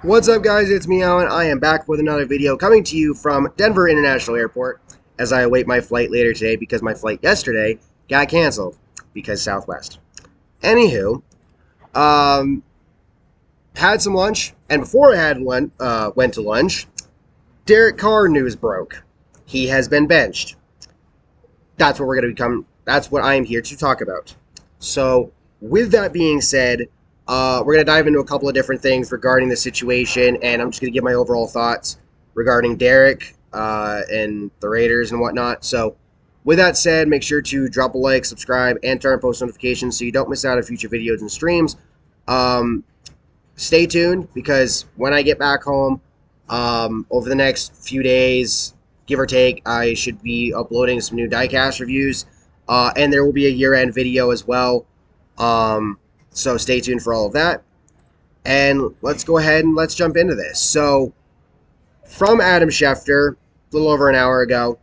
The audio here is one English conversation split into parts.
What's up, guys? It's me, Alan. I am back with another video coming to you from Denver International Airport as I await my flight later today because my flight yesterday got canceled because Southwest. Anywho, had some lunch, and before I went to lunch, Derek Carr news broke. He has been benched. That's what That's what I am here to talk about. So, with that being said, we're going to dive into a couple of different things regarding the situation, and I'm just going to give my overall thoughts regarding Derek and the Raiders and whatnot. So, with that said, make sure to drop a like, subscribe, and turn on post notifications so you don't miss out on future videos and streams. Stay tuned because when I get back home over the next few days, give or take, I should be uploading some new diecast reviews, and there will be a year-end video as well. So stay tuned for all of that. And let's go ahead and let's jump into this. So, from Adam Schefter, a little over an hour ago,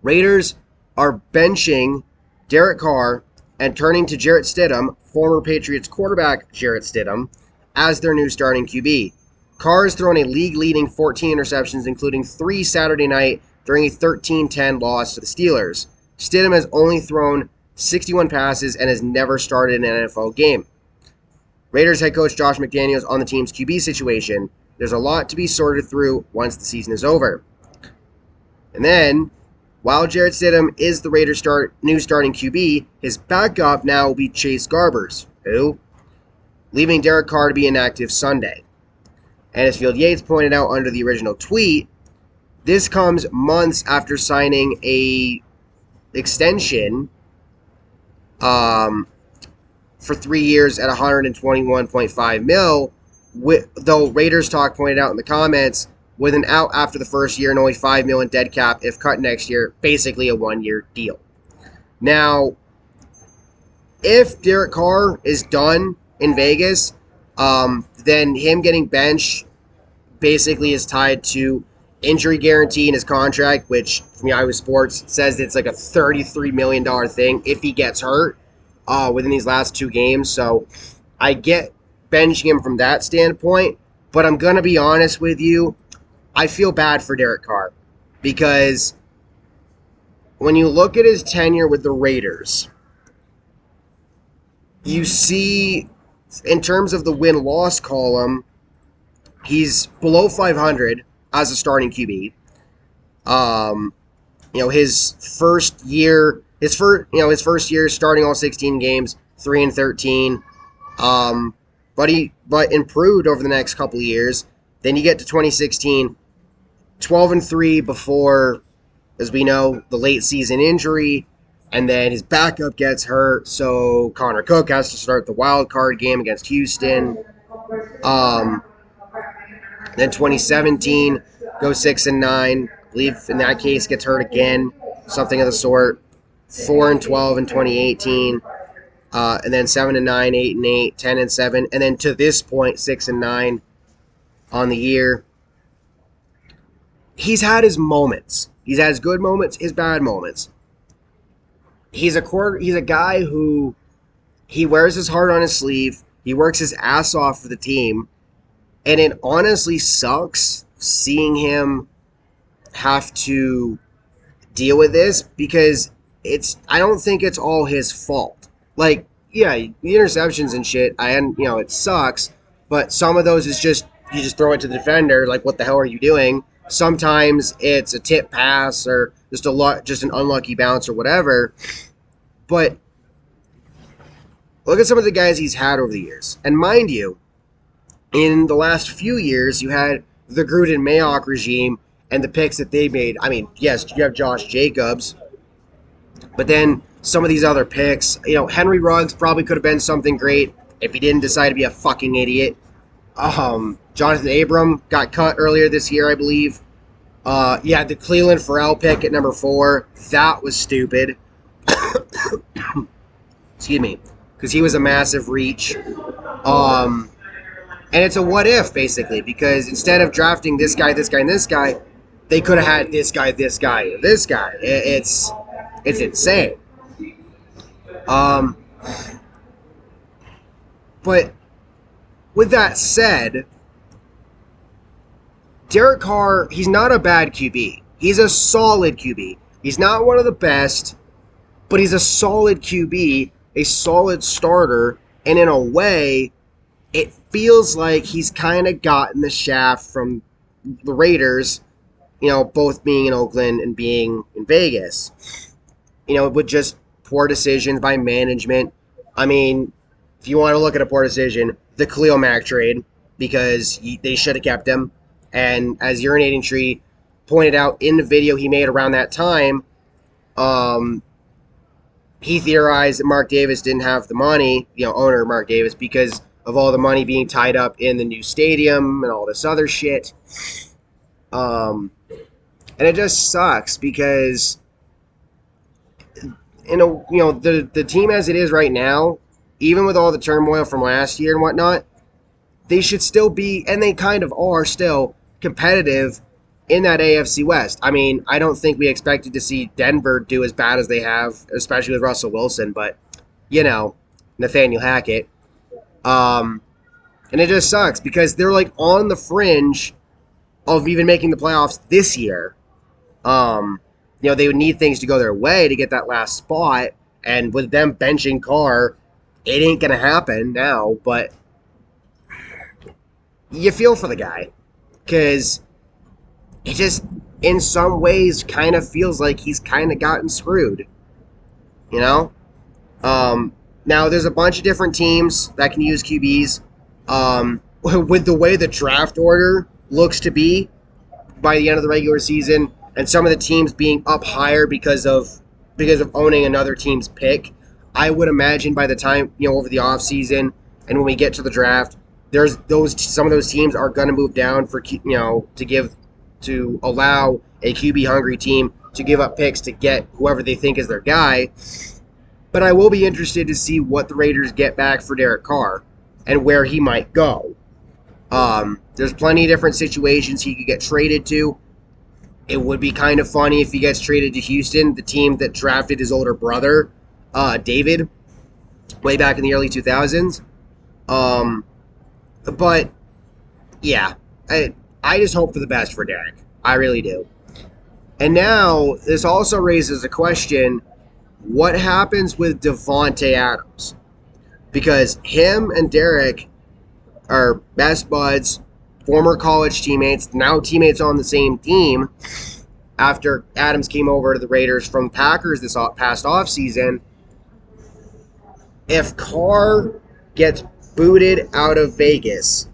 Raiders are benching Derek Carr and turning to Jarrett Stidham, former Patriots quarterback Jarrett Stidham, as their new starting QB. Carr has thrown a league-leading 14 interceptions, including 3 Saturday night during a 13-10 loss to the Steelers. Stidham has only thrown 61 passes and has never started an NFL game. Raiders head coach Josh McDaniels on the team's QB situation. There's a lot to be sorted through once the season is over. And then, while Jarrett Stidham is the Raiders' new starting QB, his backup now will be Chase Garbers, who, leaving Derek Carr to be inactive Sunday. And as Field Yates pointed out under the original tweet, this comes months after signing a extension for 3 years at $121.5 million, though Raiders Talk pointed out in the comments, with an out after the first year and only $5 million dead cap if cut next year, basically a 1-year deal. Now, if Derek Carr is done in Vegas, then him getting benched basically is tied to injury guarantee in his contract, which from Yahoo Sports says it's like a $33 million thing if he gets hurt within these last 2 games. So I get benching him from that standpoint, but I'm going to be honest with you. I feel bad for Derek Carr because when you look at his tenure with the Raiders, you see in terms of the win-loss column, he's below 500 as a starting QB. His first year starting all 16 games, 3-13. But improved over the next couple of years. Then you get to 2016, 12-3 before, as we know, the late season injury, and then his backup gets hurt, so Connor Cook has to start the wild card game against Houston. Then 2017 goes 6-9. I believe in that case gets hurt again, something of the sort. 4-12 in 2018, and then 7-9, 8-8, 10-7, and then to this point 6-9 on the year. He's had his moments. He's had his good moments, his bad moments. He's a guy who he wears his heart on his sleeve. He works his ass off for the team. And it honestly sucks seeing him have to deal with this because I don't think it's all his fault. Like, yeah, the interceptions and shit, it sucks, but some of those is just, you just throw it to the defender, like, what the hell are you doing? Sometimes it's a tip pass or just an unlucky bounce or whatever. But look at some of the guys he's had over the years. And mind you, in the last few years, you had the Gruden Mayock regime and the picks that they made. I mean, yes, you have Josh Jacobs, but then some of these other picks, Henry Ruggs probably could have been something great if he didn't decide to be a fucking idiot. Jonathan Abram got cut earlier this year, I believe. The Cleveland Farrell pick at number 4. That was stupid. Excuse me. Because he was a massive reach. And it's a what if, basically, because instead of drafting this guy, this guy, and this guy, they could have had this guy, this guy, and this guy. It's insane. But with that said, Derek Carr, he's not a bad QB. He's a solid QB. He's not one of the best, but he's a solid QB, a solid starter, and in a way, it feels like he's kind of gotten the shaft from the Raiders, both being in Oakland and being in Vegas. With just poor decisions by management. I mean, if you want to look at a poor decision, the Khalil Mack trade, because they should have kept him. And as Urinating Tree pointed out in the video he made around that time, he theorized that Mark Davis didn't have the money, owner Mark Davis, because of all the money being tied up in the new stadium and all this other shit. And it just sucks because, the team as it is right now, even with all the turmoil from last year and whatnot, they should still be, and they kind of are still, competitive in that AFC West. I mean, I don't think we expected to see Denver do as bad as they have, especially with Russell Wilson, but, Nathaniel Hackett. And it just sucks because they're like on the fringe of even making the playoffs this year. They would need things to go their way to get that last spot, and with them benching Carr, it ain't going to happen now, but you feel for the guy because it just, in some ways, kind of feels like he's kind of gotten screwed, Now, there's a bunch of different teams that can use QBs. With the way the draft order looks to be by the end of the regular season, and some of the teams being up higher because of owning another team's pick, I would imagine by the time, over the offseason and when we get to the draft, some of those teams are going to move down for, to allow a QB hungry team to give up picks to get whoever they think is their guy. But I will be interested to see what the Raiders get back for Derek Carr and where he might go. There's plenty of different situations he could get traded to. It would be kind of funny if he gets traded to Houston, the team that drafted his older brother, David, way back in the early 2000s. But, yeah, I just hope for the best for Derek. I really do. And now, this also raises a question, what happens with Davante Adams? Because him and Derek are best buds, former college teammates, now teammates on the same team after Adams came over to the Raiders from Packers this past offseason. If Carr gets booted out of Vegas,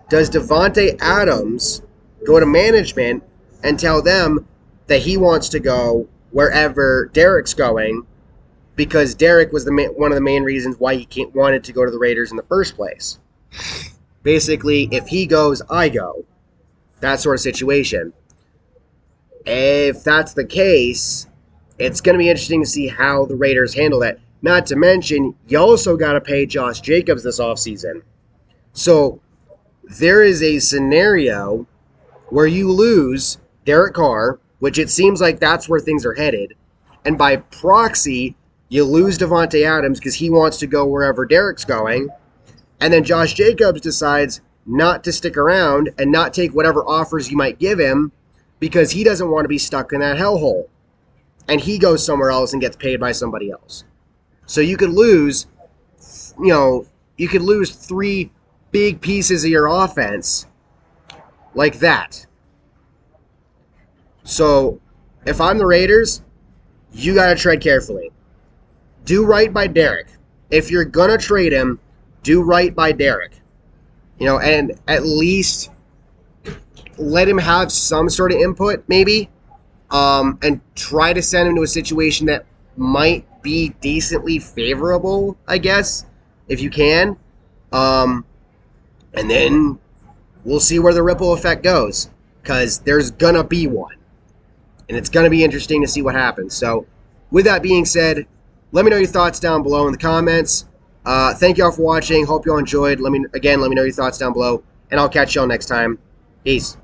does Davante Adams go to management and tell them that he wants to go wherever Derek's going because Derek was one of the main reasons why he wanted to go to the Raiders in the first place? Basically, if he goes, I go. That sort of situation. If that's the case, it's going to be interesting to see how the Raiders handle that. Not to mention, you also got to pay Josh Jacobs this offseason. So, there is a scenario where you lose Derek Carr, which it seems like that's where things are headed, and by proxy, you lose Davante Adams because he wants to go wherever Derek's going, and then Josh Jacobs decides not to stick around and not take whatever offers you might give him because he doesn't want to be stuck in that hellhole. And he goes somewhere else and gets paid by somebody else. So you could lose, three big pieces of your offense like that. So if I'm the Raiders, you got to tread carefully. Do right by Derek. If you're going to trade him, do right by Derek. And at least let him have some sort of input, maybe, and try to send him to a situation that might be decently favorable, I guess, if you can. And then we'll see where the ripple effect goes, because there's going to be one. And it's going to be interesting to see what happens. So, with that being said, let me know your thoughts down below in the comments. Thank you all for watching. Hope you all enjoyed. Let me know your thoughts down below. And I'll catch you all next time. Peace.